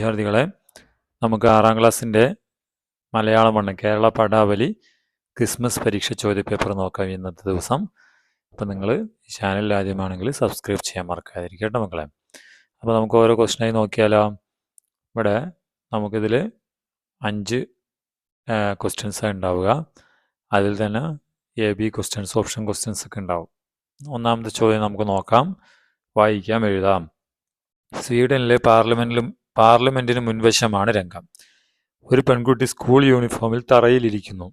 വിദ്യാർത്ഥികളെ, നമുക്ക് 6ാം ക്ലാസ്സിൻ്റെ മലയാളം 1 കേരള പാഠാവലി ക്രിസ്മസ് പരീക്ഷ ചോദ്യപേപ്പർ നോക്കാം ഇന്നത്തെ ദിവസം. അപ്പോൾ നിങ്ങൾ ഈ ചാനലിൽ ആദ്യമാണെങ്കിൽ സബ്സ്ക്രൈബ് ചെയ്യാൻ മറക്കാതിരിക്കുക കേട്ടോ മക്കളെ. അപ്പോൾ നമുക്ക് ഓരോ ക്വസ്റ്റനായി നോക്കിയാലോ. ഇവിടെ നമുക്കിതിൽ 5 ക്വസ്റ്റ്യൻസാണ് ഉണ്ടാവുക. അതിൽ തന്നെ AB ക്വസ്റ്റ്യൻസ്, ഓപ്ഷൻ ക്വസ്റ്റ്യൻസ് ഒക്കെ ഉണ്ടാവും. ഒന്നാമത്തെ ചോദ്യം നമുക്ക് നോക്കാം, വായിക്കാം, എഴുതാം. സ്വീഡനിലെ പാർലമെന്റിന് മുൻവശമാണ് രംഗം. ഒരു പെൺകുട്ടി സ്കൂൾ യൂണിഫോമിൽ തറയിലിരിക്കുന്നു.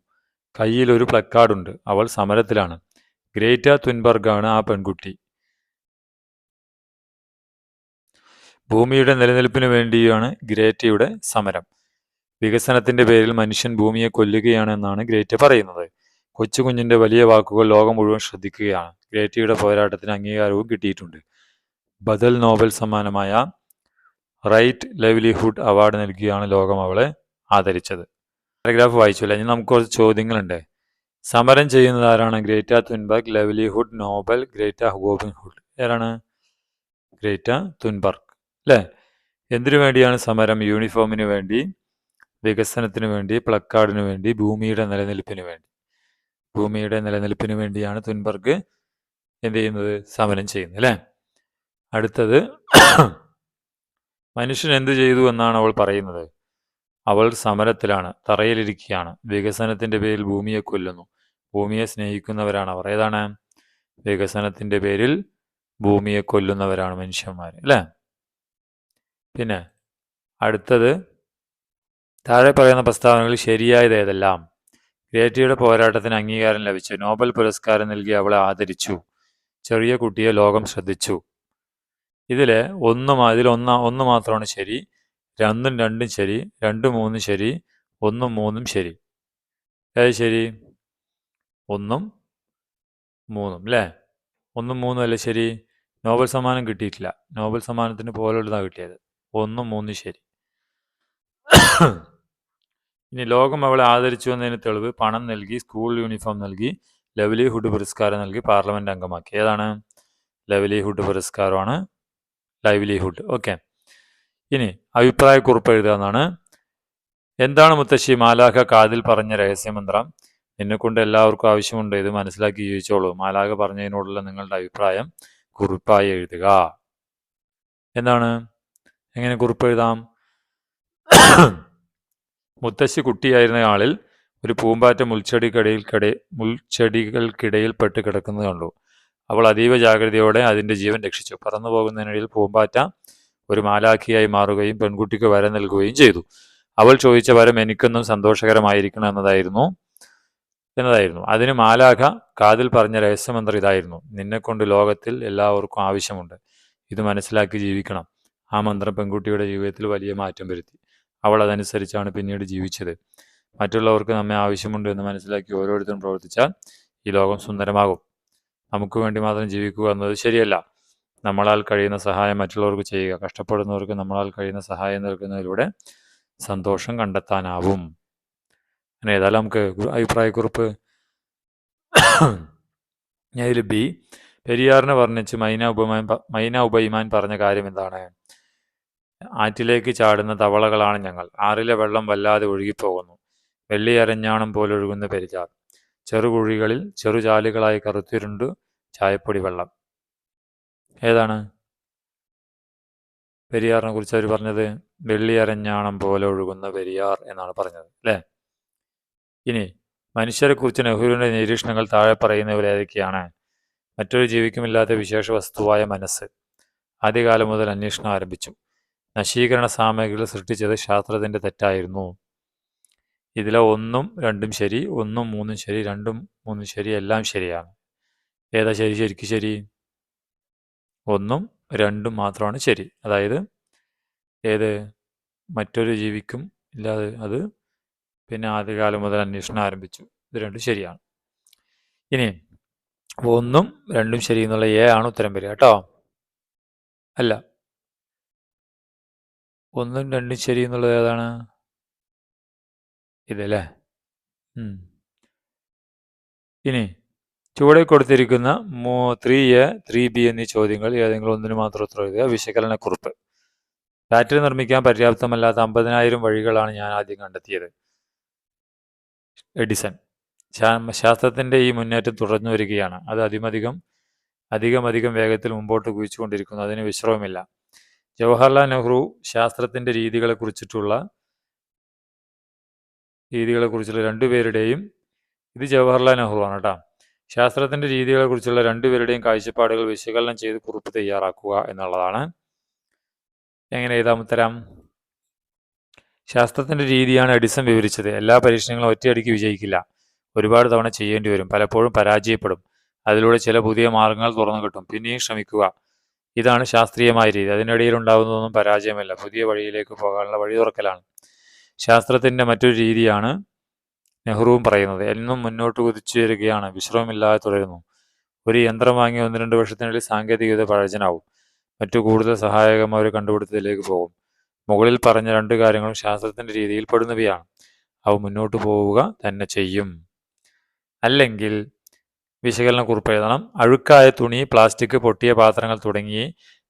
കയ്യിൽ ഒരു പ്ലക്കാർഡുണ്ട്. അവൾ സമരത്തിലാണ്. ഗ്രേറ്റ തുൻബർഗ് ആണ് ആ പെൺകുട്ടി. ഭൂമിയുടെ നിലനിൽപ്പിന് വേണ്ടിയാണ് ഗ്രേറ്റയുടെ സമരം. വികസനത്തിന്റെ പേരിൽ മനുഷ്യൻ ഭൂമിയെ കൊല്ലുകയാണ് എന്നാണ് ഗ്രേറ്റ പറയുന്നത്. കൊച്ചുകുഞ്ഞിന്റെ വലിയ വാക്കുകൾ ലോകം മുഴുവൻ ശ്രദ്ധിക്കുകയാണ്. ഗ്രേറ്റയുടെ പോരാട്ടത്തിന് അംഗീകാരവും കിട്ടിയിട്ടുണ്ട്. ബദൽ നോബൽ സമ്മാനമായ റൈറ്റ് ലൈവ്ലിഹുഡ് അവാർഡ് നൽകിയാണ് ലോകം അവളെ ആദരിച്ചത്. പാരഗ്രാഫ് വായിച്ചില്ല. ഇനി നമുക്ക് കുറച്ച് ചോദ്യങ്ങളുണ്ട്. സമരം ചെയ്യുന്നത് ആരാണ്? Greta Thunberg, livelihood Nobel, Greta ഗോബിൻഹുഡ്. ഏതാണ്? ഗ്രേറ്റ തുൻബർഗ് അല്ലേ? എന്തിനു വേണ്ടിയാണ് സമരം? യൂണിഫോമിന് വേണ്ടി, വികസനത്തിന് വേണ്ടി, പ്ലക്കാർഡിന് വേണ്ടി, ഭൂമിയുടെ നിലനിൽപ്പിന് വേണ്ടി. ഭൂമിയുടെ നിലനിൽപ്പിന് വേണ്ടിയാണ് തുൻബർഗ് എന്ത് ചെയ്യുന്നത്? സമരം ചെയ്യുന്നത് അല്ലേ? അടുത്തത്, മനുഷ്യൻ എന്ത് ചെയ്തു എന്നാണ് അവൾ പറയുന്നത്? അവൾ സമരത്തിലാണ്, തറയിലിരിക്കുകയാണ്. വികസനത്തിന്റെ പേരിൽ ഭൂമിയെ കൊല്ലുന്നു. ഭൂമിയെ സ്നേഹിക്കുന്നവരാണ് അവർ. ഏതാണ്? വികസനത്തിന്റെ പേരിൽ ഭൂമിയെ കൊല്ലുന്നവരാണ് മനുഷ്യന്മാർ അല്ലേ? പിന്നെ അടുത്തത്, താഴെ പറയുന്ന പ്രസ്താവനകളിൽ ശരിയായത് ഏതെല്ലാം? ഗ്രേറ്റയുടെ പോരാട്ടത്തിന് അംഗീകാരം ലഭിച്ചു. നോബൽ പുരസ്കാരം നൽകി അവളെ ആദരിച്ചു. ചെറിയ കുട്ടിയെ ലോകം ശ്രദ്ധിച്ചു. ഇതിൽ ഒന്ന് മാത്രമാണ് ശരി. 2 2 ശരി, 2 3 ശരി, 1 3 ശരി. ഏത് ശരി? 1 3 അല്ലേ? 1 3 അല്ലേ ശരി? നോബൽ സമ്മാനം കിട്ടിയിട്ടില്ല. നോബൽ സമ്മാനത്തിന് പോലുള്ളതാണ് കിട്ടിയത്. 1 3 ശരി. ഇനി ലോകം അവളെ ആദരിച്ചു എന്നതിന് തെളിവ് പണം നൽകി, സ്കൂൾ യൂണിഫോം നൽകി, ലൈവ്ലിഹുഡ് പുരസ്കാരം നൽകി, പാർലമെന്റ് അംഗമാക്കി. ഏതാണ്? ലൈവ്ലിഹുഡ് പുരസ്കാരമാണ്. ലൈവ്ലിഹുഡ്. ഓക്കെ. ഇനി അഭിപ്രായക്കുറിപ്പ് എഴുതാന്നാണ്. എന്താണ് മുത്തശ്ശി മാലാഖ കാതിൽ പറഞ്ഞ രഹസ്യമന്ത്രം? എന്നെക്കൊണ്ട് എല്ലാവർക്കും ആവശ്യമുണ്ട്, ഇത് മനസ്സിലാക്കി ജീവിച്ചോളൂ. മാലാഖ പറഞ്ഞതിനോടുള്ള നിങ്ങളുടെ അഭിപ്രായം കുറിപ്പായി എഴുതുക. എന്താണ്? എങ്ങനെ കുറിപ്പ് എഴുതാം? മുത്തശ്ശി കുട്ടിയായിരുന്ന ആളിൽ ഒരു പൂമ്പാറ്റ മുൾച്ചെടികൾക്കിടയിൽ പെട്ട് കിടക്കുന്നത് കണ്ടു. അവൾ അതീവ ജാഗ്രതയോടെ അതിന്റെ ജീവൻ രക്ഷിച്ചു. പറന്നു പോകുന്നതിനിടയിൽ പൂമ്പാറ്റ ഒരു മാലാഖിയായി മാറുകയും പെൺകുട്ടിക്ക് വരം നൽകുകയും ചെയ്തു. അവൾ ചോദിച്ച വരം എനിക്കൊന്നും സന്തോഷകരമായിരിക്കണം എന്നതായിരുന്നു. അതിന് മാലാഖ കാതിൽ പറഞ്ഞ രഹസ്യമന്ത്രം ഇതായിരുന്നു: നിന്നെക്കൊണ്ട് ലോകത്തിൽ എല്ലാവർക്കും ആവശ്യമുണ്ട്, ഇത് മനസ്സിലാക്കി ജീവിക്കണം. ആ മന്ത്രം പെൺകുട്ടിയുടെ ജീവിതത്തിൽ വലിയ മാറ്റം വരുത്തി. അവൾ അതനുസരിച്ചാണ് പിന്നീട് ജീവിച്ചത്. മറ്റുള്ളവർക്ക് നമ്മെ ആവശ്യമുണ്ട് എന്ന് മനസ്സിലാക്കി ഓരോരുത്തരും പ്രവർത്തിച്ചാൽ ഈ ലോകം സുന്ദരമാകും. നമുക്ക് വേണ്ടി മാത്രം ജീവിക്കുക എന്നത് ശരിയല്ല. നമ്മളാൽ കഴിയുന്ന സഹായം മറ്റുള്ളവർക്ക് ചെയ്യുക. കഷ്ടപ്പെടുന്നവർക്ക് നമ്മളാൽ കഴിയുന്ന സഹായം നൽകുന്നതിലൂടെ സന്തോഷം കണ്ടെത്താനാവും. അങ്ങനെ ഏതായാലും നമുക്ക് അഭിപ്രായക്കുറിപ്പ്. ഇതിൽ ബി, പെരിയാറിനെ വർണ്ണിച്ച് മൈന ഉപൈമാൻ പറഞ്ഞ കാര്യം എന്താണ്? ആറ്റിലേക്ക് ചാടുന്ന തവളകളാണ് ഞങ്ങൾ. ആറിലെ വെള്ളം വല്ലാതെ ഒഴുകിപ്പോകുന്നു. വെള്ളി അരഞ്ഞാണം പോലെ ഒഴുകുന്ന പെരിയാർ. ചെറുകുഴികളിൽ ചെറുചാലുകളായി കറുത്തിരുണ്ട് ചായപ്പൊടി വെള്ളം. ഏതാണ്? പെരിയാറിനെ കുറിച്ച് അവർ പറഞ്ഞത് വെള്ളി അരഞ്ഞാണം പോലെ ഒഴുകുന്ന പെരിയാർ എന്നാണ് പറഞ്ഞത് അല്ലേ? ഇനി മനുഷ്യരെ കുറിച്ച് നെഹ്റുവിന്റെ നിരീക്ഷണങ്ങൾ താഴെ പറയുന്നവർ ഏതൊക്കെയാണ്? മറ്റൊരു ജീവിക്കുമില്ലാത്ത വിശേഷ വസ്തുവായ മനസ്സ്. ആദ്യകാലം മുതൽ അന്വേഷണം ആരംഭിച്ചു. നശീകരണ സാമഗ്രികൾ സൃഷ്ടിച്ചത് ശാസ്ത്രത്തിന്റെ തെറ്റായിരുന്നു. ഇതിലെ 1 2 ശരി, 1 3 ശരി, 2 3 ശരി, എല്ലാം ശരിയാണ്. ഏതാ ശരി? ശരിക്കും ശരി 1 2 മാത്രമാണ് ശരി. അതായത് ഏത്? മറ്റൊരു ജീവിക്കും ഇല്ലാതെ അത്, പിന്നെ ആദ്യകാലം മുതൽ അന്വേഷണം ആരംഭിച്ചു. ഇത് 2 ശരിയാണ്. ഇനി 1 2 ശരി എന്നുള്ള ആണ് ഉത്തരം വരിക കേട്ടോ. അല്ല, 1 2 ശരി എന്നുള്ളത് ഏതാണ്? ഇതല്ലേ? ഇനി ചുവടെ കൊടുത്തിരിക്കുന്ന 3A 3B എന്നീ ചോദ്യങ്ങൾ ഏതെങ്കിലും ഒന്നിന് മാത്രം ഉത്തരം എഴുതുക. വിശകലനക്കുറിപ്പ്. ബാറ്ററി നിർമ്മിക്കാൻ പര്യാപ്തമല്ലാത്ത 50,000 വഴികളാണ് ഞാൻ ആദ്യം കണ്ടെത്തിയത്. എഡിസൺ. ശാസ്ത്രത്തിൻ്റെ ഈ മുന്നേറ്റം തുടർന്നു വരികയാണ്. അത് അധികം വേഗത്തിൽ മുമ്പോട്ട് കുതിച്ചുകൊണ്ടിരിക്കുന്നു. അതിന് വിശ്രമമില്ല. ജവഹർലാൽ നെഹ്റു ശാസ്ത്രത്തിൻ്റെ രീതികളെക്കുറിച്ചുള്ള രണ്ടുപേരുടെയും ഇത് ജവഹർലാൽ നെഹ്റു ആണ് കേട്ടോ. ശാസ്ത്രത്തിൻ്റെ രീതികളെക്കുറിച്ചുള്ള രണ്ടുപേരുടെയും കാഴ്ചപ്പാടുകൾ വിശകലനം ചെയ്ത് കുറിപ്പ് തയ്യാറാക്കുക എന്നുള്ളതാണ്. എങ്ങനെ എഴുതാം ഉത്തരം? ശാസ്ത്രത്തിൻ്റെ രീതിയാണ് എഡിസൺ വിവരിച്ചത്. എല്ലാ പരീക്ഷണങ്ങളും ഒറ്റയടിക്ക് വിജയിക്കില്ല. ഒരുപാട് തവണ ചെയ്യേണ്ടി വരും. പലപ്പോഴും പരാജയപ്പെടും. അതിലൂടെ ചില പുതിയ മാർഗങ്ങൾ തുറന്നു കിട്ടും. പിന്നെയും ശ്രമിക്കുക. ഇതാണ് ശാസ്ത്രീയമായ രീതി. അതിനിടയിൽ ഉണ്ടാകുന്നതൊന്നും പരാജയമല്ല, പുതിയ വഴിയിലേക്ക് പോകാനുള്ള വഴി തുറക്കലാണ്. ശാസ്ത്രത്തിൻ്റെ മറ്റൊരു രീതിയാണ് നെഹ്റുവും പറയുന്നത്. എന്നും മുന്നോട്ട് കുതിച്ചു വരികയാണ്, വിശ്രമമില്ലാതെ തുടരുന്നു. ഒരു യന്ത്രം വാങ്ങി 1-2 വർഷത്തിനുള്ളിൽ സാങ്കേതികത പഴഞ്ചനാവും. മറ്റു കൂടുതൽ സഹായകമായ ഒരു കണ്ടുപിടുത്തത്തിലേക്ക് പോകും. മുകളിൽ പറഞ്ഞ 2 കാര്യങ്ങളും ശാസ്ത്രത്തിൻ്റെ രീതിയിൽ പെടുന്നവയാണ്. അവ മുന്നോട്ട് പോവുക തന്നെ ചെയ്യും. അല്ലെങ്കിൽ വിശകലനക്കുറിപ്പ് എഴുതണം. അഴുക്കായ തുണി, പ്ലാസ്റ്റിക്, പൊട്ടിയ പാത്രങ്ങൾ തുടങ്ങി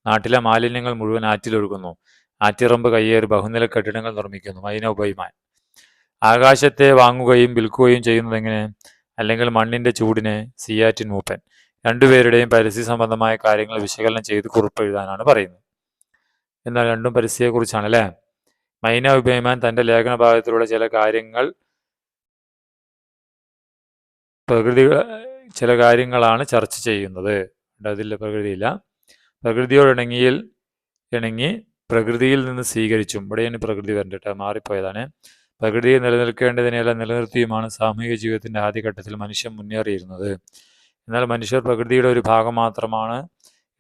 നാട്ടിലെ മാലിന്യങ്ങൾ മുഴുവൻ ആറ്റിലൊഴുകുന്നു. ആറ്റിറമ്പ് കയ്യേറി ബഹുനില കെട്ടിടങ്ങൾ നിർമ്മിക്കുന്നു. മൈനോബൈമാൻ. ആകാശത്തെ വാങ്ങുകയും വിൽക്കുകയും ചെയ്യുന്നതെങ്ങനെ? അല്ലെങ്കിൽ മണ്ണിൻ്റെ ചൂടിനെ? സിയാറ്റിൻ മൂപ്പൻ. രണ്ടുപേരുടെയും പരിസ്ഥിതി സംബന്ധമായ കാര്യങ്ങൾ വിശകലനം ചെയ്ത് കുറിപ്പ് എഴുതാനാണ് പറയുന്നത്. എന്നാൽ രണ്ടും പരിസ്ഥിതിയെക്കുറിച്ചാണ് അല്ലേ? മൈനോബൈമാൻ തൻ്റെ ലേഖന ഭാഗത്തിലൂടെ ചില കാര്യങ്ങളാണ് ചർച്ച ചെയ്യുന്നത്. അതിൽ പ്രകൃതിയില്ല. ഇണങ്ങി പ്രകൃതിയിൽ നിന്ന് സ്വീകരിച്ചും. ഇവിടെയാണ് പ്രകൃതി വരണ്ടിട്ട് മാറിപ്പോയതാണ്. പ്രകൃതിയെ നിലനിൽക്കേണ്ടതിനെല്ലാം നിലനിർത്തിയുമാണ് സാമൂഹിക ജീവിതത്തിൻ്റെ ആദ്യഘട്ടത്തിൽ മനുഷ്യൻ മുന്നേറിയിരുന്നത്. എന്നാൽ മനുഷ്യർ പ്രകൃതിയുടെ ഒരു ഭാഗം മാത്രമാണ്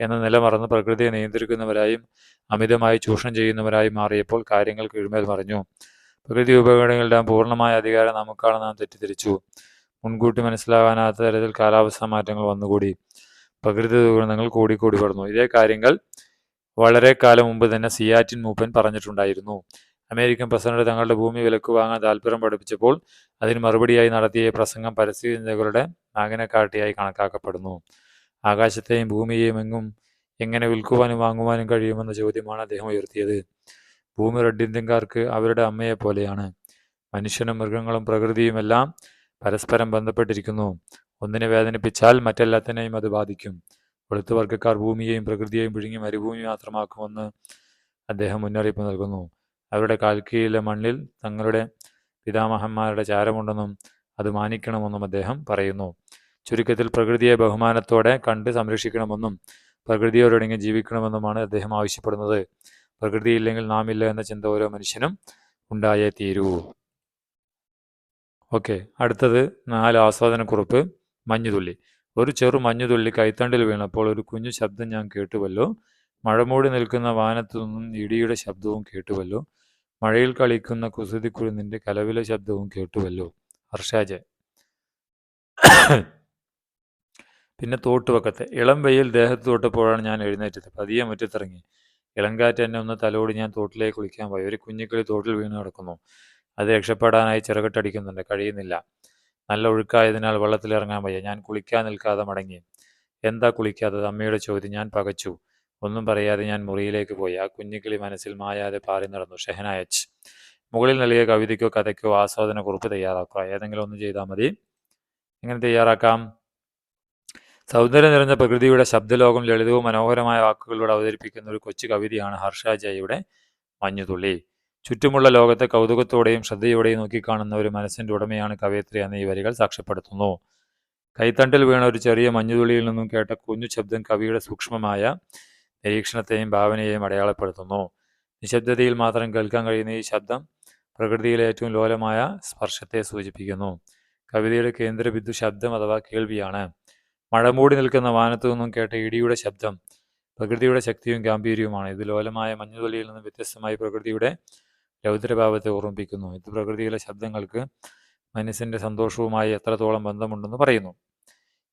എന്ന നില മറന്ന് പ്രകൃതിയെ നിയന്ത്രിക്കുന്നവരായും അമിതമായി ചൂഷണം ചെയ്യുന്നവരായും മാറിയപ്പോൾ കാര്യങ്ങൾ കീഴ്മേൽ മറിഞ്ഞു. പ്രകൃതി ഉപകരണങ്ങളുടെ പൂർണ്ണമായ അധികാരം നമുക്കാണെന്ന് നാം തെറ്റിദ്ധരിച്ചു. മുൻകൂട്ടി മനസ്സിലാകാനാത്ത തരത്തിൽ കാലാവസ്ഥാ മാറ്റങ്ങൾ വന്നുകൂടി. പ്രകൃതി ദുരന്തങ്ങൾ കൂടിക്കൂടി വരുന്നു. ഇതേ കാര്യങ്ങൾ വളരെ കാലം മുമ്പ് തന്നെ സിയാറ്റിൻ മൂപ്പൻ പറഞ്ഞിട്ടുണ്ടായിരുന്നു. അമേരിക്കൻ പ്രസിഡന്റ് തങ്ങളുടെ ഭൂമി വിലക്ക് വാങ്ങാൻ താല്പര്യം പഠിപ്പിച്ചപ്പോൾ അതിന് മറുപടിയായി നടത്തിയ പ്രസംഗം പരിസ്ഥിതി ചിന്തകളുടെ നാഗനക്കാട്ടിയായി കണക്കാക്കപ്പെടുന്നു. ആകാശത്തെയും ഭൂമിയെയും എങ്ങനെ വിൽക്കുവാനും വാങ്ങുവാനും കഴിയുമെന്ന ചോദ്യമാണ് അദ്ദേഹം ഉയർത്തിയത്. ഭൂമി റെഡ് ഇന്ത്യൻകാർക്ക് അവരുടെ അമ്മയെ പോലെയാണ്. മനുഷ്യനും മൃഗങ്ങളും പ്രകൃതിയുമെല്ലാം പരസ്പരം ബന്ധപ്പെട്ടിരിക്കുന്നു. ഒന്നിനെ വേദനിപ്പിച്ചാൽ മറ്റെല്ലാത്തിനെയും അത് ബാധിക്കും. വെളുത്ത വർഗ്ഗക്കാർ ഭൂമിയെയും പ്രകൃതിയെയും വിഴുങ്ങി മരുഭൂമി മാത്രമാക്കുമെന്ന് അദ്ദേഹം മുന്നറിയിപ്പ് നൽകുന്നു. അവരുടെ കാൽക്കീഴിലെ മണ്ണിൽ തങ്ങളുടെ പിതാമഹന്മാരുടെ ചാരമുണ്ടെന്നും അത് മാനിക്കണമെന്നും അദ്ദേഹം പറയുന്നു. ചുരുക്കത്തിൽ പ്രകൃതിയെ ബഹുമാനത്തോടെ കണ്ട് സംരക്ഷിക്കണമെന്നും പ്രകൃതിയോടൊടുങ്ങി ജീവിക്കണമെന്നുമാണ് അദ്ദേഹം ആവശ്യപ്പെടുന്നത്. പ്രകൃതിയില്ലെങ്കിൽ നാം ഇല്ല എന്ന ചിന്ത ഓരോ മനുഷ്യനും ഉണ്ടായേ തീരൂ. ഓക്കെ, അടുത്തത് 4 ആസ്വാദനക്കുറിപ്പ്. മഞ്ഞുതുള്ളി. ഒരു ചെറു മഞ്ഞുതുള്ളി കൈത്തണ്ടിൽ വീണപ്പോൾ ഒരു കുഞ്ഞു ശബ്ദം ഞാൻ കേട്ടുവല്ലോ. മഴമൂടി നിൽക്കുന്ന വാനത്തു നിന്നും ഇടിയുടെ ശബ്ദവും കേട്ടുവല്ലോ. മഴയിൽ കളിക്കുന്ന കുസൃതിക്കുരുന്നിൻ്റെ കലവിലെ ശബ്ദവും കേട്ടുവല്ലോ. ഹർഷാജ്. പിന്നെ തോട്ടുവക്കത്തെ. ഇളം വെയിൽ ദേഹത്ത് തൊട്ടപ്പോഴാണ് ഞാൻ എഴുന്നേറ്റത്. പതിയെ മുറ്റത്തിറങ്ങി. ഇളങ്കാറ്റ് എന്നെ ഒന്ന് തലോടി. ഞാൻ തോട്ടിലേക്ക് കുളിക്കാൻ പോയി. ഒരു കുഞ്ഞിക്കിളി തോട്ടിൽ വീണ് കിടക്കുന്നു. അത് രക്ഷപ്പെടാനായി ചിറകട്ടടിക്കുന്നുണ്ട്, കഴിയുന്നില്ല. നല്ല ഒഴുക്കായതിനാൽ വെള്ളത്തിലിറങ്ങാൻ വയ്യ. ഞാൻ കുളിക്കാൻ നിൽക്കാതെ മടങ്ങി. എന്താ കുളിക്കാത്തത്? അമ്മയുടെ ചോദ്യം. ഞാൻ പകച്ചു. ഒന്നും പറയാതെ ഞാൻ മുറിയിലേക്ക് പോയി. ആ കുഞ്ഞിക്കിളി മനസ്സിൽ മായാതെ പാറി നടന്നു. ഷെഹനായച്ച്. മുകളിൽ നൽകിയ കവിതയ്ക്കോ കഥയ്ക്കോ ആസ്വാദനക്കുറിപ്പ് തയ്യാറാക്കുക. ഏതെങ്കിലും ഒന്ന് ചെയ്താൽ മതി. എങ്ങനെ തയ്യാറാക്കാം? സൗന്ദര്യം നിറഞ്ഞ പ്രകൃതിയുടെ ശബ്ദലോകം ലളിതവും മനോഹരമായ വാക്കുകളിലൂടെ അവതരിപ്പിക്കുന്ന ഒരു കൊച്ചു കവിതയാണ് ഹർഷാജയുടെ മഞ്ഞുതുള്ളി. ചുറ്റുമുള്ള ലോകത്തെ കൗതുകത്തോടെയും ശ്രദ്ധയോടെയും നോക്കിക്കാണുന്ന ഒരു മനസ്സിൻ്റെ ഉടമയാണ് കവയിത്രി എന്ന് ഈ വരികൾ സാക്ഷ്യപ്പെടുത്തുന്നു. കൈത്തണ്ടിൽ വീണ ഒരു ചെറിയ മഞ്ഞുതുള്ളിയിൽ നിന്നും കേട്ട കുഞ്ഞു ശബ്ദം കവിയുടെ സൂക്ഷ്മമായ നിരീക്ഷണത്തെയും ഭാവനയെയും അടയാളപ്പെടുത്തുന്നു. നിശബ്ദതയിൽ മാത്രം കേൾക്കാൻ കഴിയുന്ന ഈ ശബ്ദം പ്രകൃതിയിലെ ഏറ്റവും ലോലമായ സ്പർശത്തെ സൂചിപ്പിക്കുന്നു. കവിതയുടെ കേന്ദ്രബിന്ദു ശബ്ദം അഥവാ കേൾവിയാണ്. മഴമൂടി നിൽക്കുന്ന വാനത്തു നിന്നും കേട്ട ഇടിയുടെ ശബ്ദം പ്രകൃതിയുടെ ശക്തിയും ഗാംഭീര്യവുമാണ്. ഇത് ലോലമായ മഞ്ഞുതുള്ളിയിൽ നിന്ന് വ്യത്യസ്തമായി പ്രകൃതിയുടെ രൗദ്രഭാവത്തെ ഓർമ്മിപ്പിക്കുന്നു. ഇത് പ്രകൃതിയിലെ ശബ്ദങ്ങൾക്ക് മനസ്സിൻ്റെ സന്തോഷവുമായി എത്രത്തോളം ബന്ധമുണ്ടെന്ന് പറയുന്നു.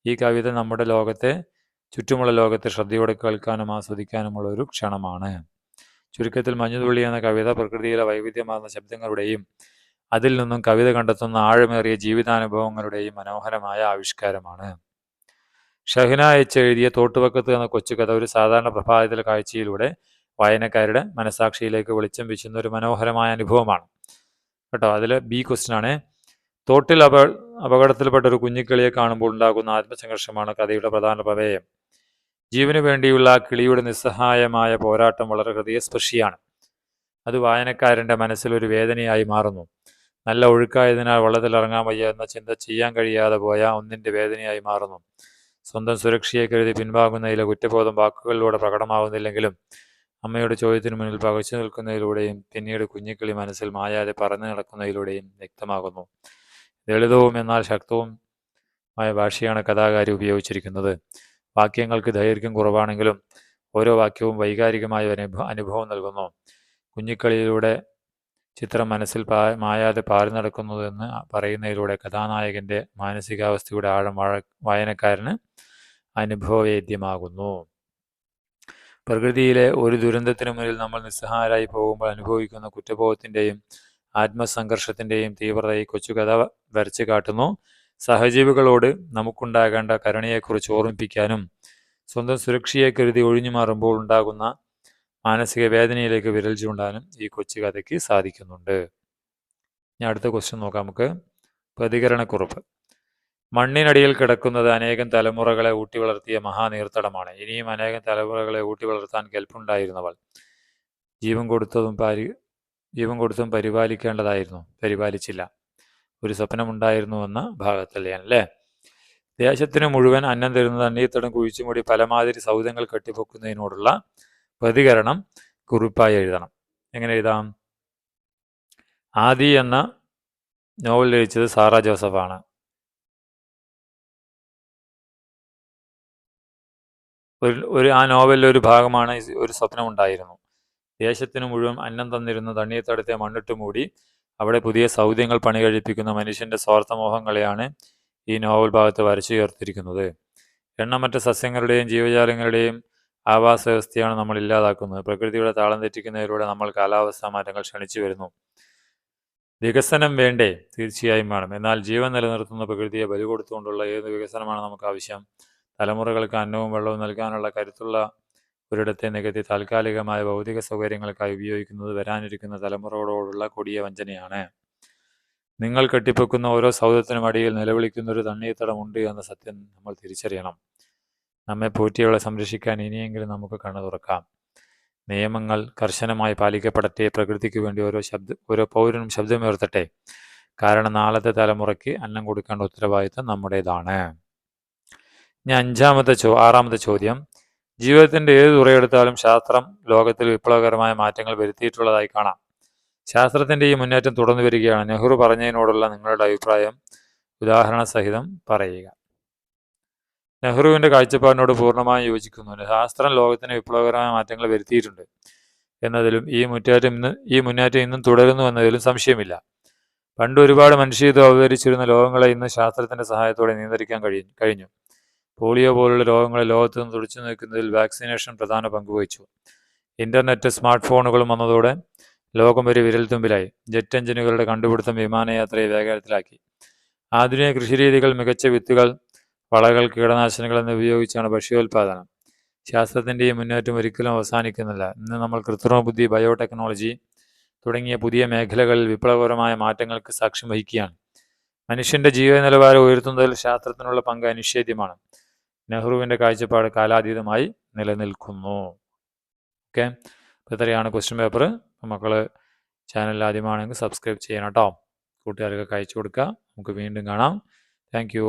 ഈ കവിത നമ്മുടെ ചുറ്റുമുള്ള ലോകത്തെ ശ്രദ്ധയോടെ കേൾക്കാനും ആസ്വദിക്കാനുമുള്ള ഒരു ക്ഷണമാണ്. ചുരുക്കത്തിൽ മഞ്ഞുതുള്ളി എന്ന കവിത പ്രകൃതിയിലെ വൈവിധ്യമാർന്ന ശബ്ദങ്ങളുടെയും അതിൽ നിന്നും കവിത കണ്ടെത്തുന്ന ആഴമേറിയ ജീവിതാനുഭവങ്ങളുടെയും മനോഹരമായ ആവിഷ്കാരമാണ്. ഷഹ്ന എച്ച് എഴുതിയ തോട്ടുവക്കത്ത് എന്ന കൊച്ചുകഥ ഒരു സാധാരണ പ്രഭാതത്തിലെ കാഴ്ചയിലൂടെ വായനക്കാരുടെ മനസാക്ഷിയിലേക്ക് വെളിച്ചം വീശുന്ന ഒരു മനോഹരമായ അനുഭവമാണ് കേട്ടോ. അതിൽ ബി ക്വസ്റ്റ്യൻ ആണ്. തോട്ടിൽ അപകടത്തിൽപ്പെട്ട ഒരു കുഞ്ഞിക്കിളിയെ കാണുമ്പോൾ ഉണ്ടാകുന്ന ആത്മസംഘർഷമാണ് കഥയുടെ പ്രധാന പ്രമേയം. ജീവന് വേണ്ടിയുള്ള ആ കിളിയുടെ നിസ്സഹായമായ പോരാട്ടം വളരെ ഹൃദയസ്പർശിയാണ്. അത് വായനക്കാരൻ്റെ മനസ്സിൽ ഒരു വേദനയായി മാറുന്നു. നല്ല ഒഴുക്കായതിനാൽ വള്ളത്തിൽ ഇറങ്ങാൻ വയ്യ എന്ന ചിന്ത ചെയ്യാൻ കഴിയാതെ പോയ ഒന്നിൻ്റെ വേദനയായി മാറുന്നു. സ്വന്തം സുരക്ഷയെ കരുതി പിൻവാങ്ങുന്നതിലെ കുറ്റബോധം വാക്കുകളിലൂടെ പ്രകടമാവുന്നില്ലെങ്കിലും അമ്മയുടെ ചോദ്യത്തിന് മുന്നിൽ പകച്ചു നിൽക്കുന്നതിലൂടെയും പിന്നീട് കുഞ്ഞിക്കിളി മനസ്സിൽ മായാതെ പറന്നു നടക്കുന്നതിലൂടെയും വ്യക്തമാകുന്നു. ലളിതവും എന്നാൽ ശക്തവുമായ ഭാഷയാണ് കഥാകാരി ഉപയോഗിച്ചിരിക്കുന്നത്. വാക്യങ്ങൾക്ക് ദൈർഘ്യം കുറവാണെങ്കിലും ഓരോ വാക്യവും വൈകാരികമായ ഒരു അനുഭവം നൽകുന്നു. കുഞ്ഞിക്കളിയിലൂടെ ചിത്രം മനസ്സിൽ മായാതെ പാറി നടക്കുന്നതെന്ന് പറയുന്നതിലൂടെ കഥാനായകൻ്റെ മാനസികാവസ്ഥയുടെ ആഴം വായനക്കാരന് അനുഭവവേദ്യമാകുന്നു. പ്രകൃതിയിലെ ഒരു ദുരന്തത്തിനു മുന്നിൽ നമ്മൾ നിസ്സഹായരായി പോകുമ്പോൾ അനുഭവിക്കുന്ന കുറ്റബോധത്തിൻ്റെയും ആത്മസംഘർഷത്തിൻ്റെയും തീവ്രത ഈ കൊച്ചു കഥ വരച്ചു കാട്ടുന്നു. സഹജീവികളോട് നമുക്കുണ്ടാകേണ്ട കരുണയെക്കുറിച്ച് ഓർമ്മിപ്പിക്കാനും സ്വന്തം സുരക്ഷയെ കരുതി ഒഴിഞ്ഞു മാറുമ്പോൾ ഉണ്ടാകുന്ന മാനസിക വേദനയിലേക്ക് വിരൽ ചൂണ്ടാനും ഈ കൊച്ചു കഥയ്ക്ക് സാധിക്കുന്നുണ്ട്. ഞാൻ അടുത്ത ക്വസ്റ്റ്യൻ നോക്കാം നമുക്ക്. പ്രതികരണക്കുറിപ്പ്. മണ്ണിനടിയിൽ കിടക്കുന്നത് അനേകം തലമുറകളെ ഊട്ടി വളർത്തിയ മഹാനീർത്തടമാണ്. ഇനിയും അനേകം തലമുറകളെ ഊട്ടി വളർത്താൻ കെൽപ്പുണ്ടായിരുന്നവൾ ജീവൻ കൊടുത്തും പരിപാലിക്കേണ്ടതായിരുന്നു, പരിപാലിച്ചില്ല. ഒരു സ്വപ്നമുണ്ടായിരുന്നുവെന്ന ഭാഗത്തല്ലേ അല്ലേ. ദേശത്തിന് മുഴുവൻ അന്നം തരുന്നത് അണ്ണീത്തടം കുഴിച്ചുമൂടി പലമാതിരി സൗധങ്ങൾ കെട്ടിപ്പൊക്കുന്നതിനോടുള്ള പ്രതികരണം കുറിപ്പായി എഴുതണം. എങ്ങനെ എഴുതാം? ആദി എന്ന നോവൽ രചിച്ചത് സാറ ജോസഫാണ്. ആ നോവലിലൊരു ഭാഗമാണ് ഒരു സ്വപ്നമുണ്ടായിരുന്നു. ദേശത്തിന് മുഴുവൻ അന്നം തന്നിരുന്ന തണ്ണീർത്തടത്തെ മണ്ണിട്ട് മൂടി അവിടെ പുതിയ സൗധങ്ങൾ പണി കഴിപ്പിക്കുന്ന മനുഷ്യൻ്റെ സ്വാർത്ഥമോഹങ്ങളെയാണ് ഈ നോവൽ ഭാഗത്ത് വരച്ചു ചേർത്തിരിക്കുന്നത്. എണ്ണമറ്റ സസ്യങ്ങളുടെയും ജീവജാലങ്ങളുടെയും ആവാസ വ്യവസ്ഥയാണ് നമ്മൾ ഇല്ലാതാക്കുന്നത്. പ്രകൃതിയുടെ താളം തെറ്റിക്കുന്നതിലൂടെ നമ്മൾ കാലാവസ്ഥാ മാറ്റങ്ങൾ ക്ഷണിച്ചു വരുന്നു. വികസനം വേണ്ടേ? തീർച്ചയായും വേണം. എന്നാൽ ജീവൻ നിലനിർത്തുന്ന പ്രകൃതിയെ ബലി കൊടുത്തുകൊണ്ടുള്ള ഏത് വികസനമാണ് നമുക്ക് ആവശ്യം? തലമുറകൾക്ക് അന്നവും വെള്ളവും നൽകാനുള്ള കരുത്തുള്ള ഒരിടത്തെ നികത്തി താൽക്കാലികമായ ഭൗതിക സൗകര്യങ്ങൾക്കായി ഉപയോഗിക്കുന്നത് വരാനിരിക്കുന്ന തലമുറകളോടുള്ള കൊടിയ വഞ്ചനയാണ്. നിങ്ങൾ കെട്ടിപ്പൊക്കുന്ന ഓരോ സൗധത്തിനും അടിയിൽ നിലവിളിക്കുന്നൊരു തണ്ണീർത്തടമുണ്ട് എന്ന സത്യം നമ്മൾ തിരിച്ചറിയണം. നമ്മെ പോറ്റിയവളെ സംരക്ഷിക്കാൻ ഇനിയെങ്കിലും നമുക്ക് കണ്ണു തുറക്കാം. നിയമങ്ങൾ കർശനമായി പാലിക്കപ്പെടട്ടെ. പ്രകൃതിക്ക് വേണ്ടി ഓരോ പൗരനും ശബ്ദമുയർത്തട്ടെ. കാരണം നാളത്തെ തലമുറയ്ക്ക് അന്നം കൊടുക്കേണ്ട ഉത്തരവാദിത്വം നമ്മുടേതാണ്. ഇനി ആറാമത്തെ ചോദ്യം. ജീവിതത്തിൻ്റെ ഏത് തുറയെടുത്താലും ശാസ്ത്രം ലോകത്തിൽ വിപ്ലവകരമായ മാറ്റങ്ങൾ വരുത്തിയിട്ടുള്ളതായി കാണാം. ശാസ്ത്രത്തിൻ്റെ ഈ മുന്നേറ്റം തുടർന്നു വരികയാണ്. നെഹ്റു പറഞ്ഞതിനോടുള്ള നിങ്ങളുടെ അഭിപ്രായം ഉദാഹരണ സഹിതം പറയുക. നെഹ്റുവിൻ്റെ കാഴ്ചപ്പാടിനോട് പൂർണ്ണമായും യോജിക്കുന്നു. ശാസ്ത്രം ലോകത്തിന് വിപ്ലവകരമായ മാറ്റങ്ങൾ വരുത്തിയിട്ടുണ്ട് എന്നതിലും ഈ മുന്നേറ്റം ഇന്നും തുടരുന്നു എന്നതിലും സംശയമില്ല. പണ്ട് ഒരുപാട് മനുഷ്യത്വം അവതരിച്ചിരുന്ന ലോകങ്ങളെ ഇന്ന് ശാസ്ത്രത്തിൻ്റെ സഹായത്തോടെ നിയന്ത്രിക്കാൻ കഴിഞ്ഞു. പോളിയോ പോലുള്ള രോഗങ്ങളെ ലോകത്ത് നിന്ന് തുടച്ചു നീക്കുന്നതിൽ വാക്സിനേഷൻ പ്രധാന പങ്കുവഹിച്ചു. ഇൻ്റർനെറ്റ്, സ്മാർട്ട് ഫോണുകളും വന്നതോടെ ലോകം ഒരു വിരൽത്തുമ്പിലായി. ജെറ്റ് എഞ്ചിനുകളുടെ കണ്ടുപിടുത്തം വിമാനയാത്രയെ വേഗത്തിലാക്കി. ആധുനിക കൃഷിരീതികൾ, മികച്ച വിത്തുകൾ, വളകൾ, കീടനാശിനികൾ എന്നിവ ഉപയോഗിച്ചാണ് ഭക്ഷ്യോൽപാദനം. ശാസ്ത്രത്തിൻ്റെ ഈ മുന്നേറ്റം ഒരിക്കലും അവസാനിക്കുന്നില്ല. ഇന്ന് നമ്മൾ കൃത്രിമ ബുദ്ധി, ബയോടെക്നോളജി തുടങ്ങിയ പുതിയ മേഖലകളിൽ വിപ്ലവകരമായ മാറ്റങ്ങൾക്ക് സാക്ഷ്യം വഹിക്കുകയാണ്. മനുഷ്യൻ്റെ ജീവിത നിലവാരം ഉയർത്തുന്നതിൽ ശാസ്ത്രത്തിനുള്ള പങ്ക് അനിഷേധ്യമാണ്. നെഹ്റുവിൻ്റെ കാഴ്ചപ്പാട് കാലാതീതമായി നിലനിൽക്കുന്നു. ഓക്കെ, ഇത്രയാണ് ക്വസ്റ്റ്യൻ പേപ്പർ. മക്കൾ ചാനൽ ആദ്യമാണെങ്കിൽ സബ്സ്ക്രൈബ് ചെയ്യണം കേട്ടോ. കൂട്ടുകാർക്കൊക്കെ അയച്ചു കൊടുക്കുക. നമുക്ക് വീണ്ടും കാണാം. Thank you.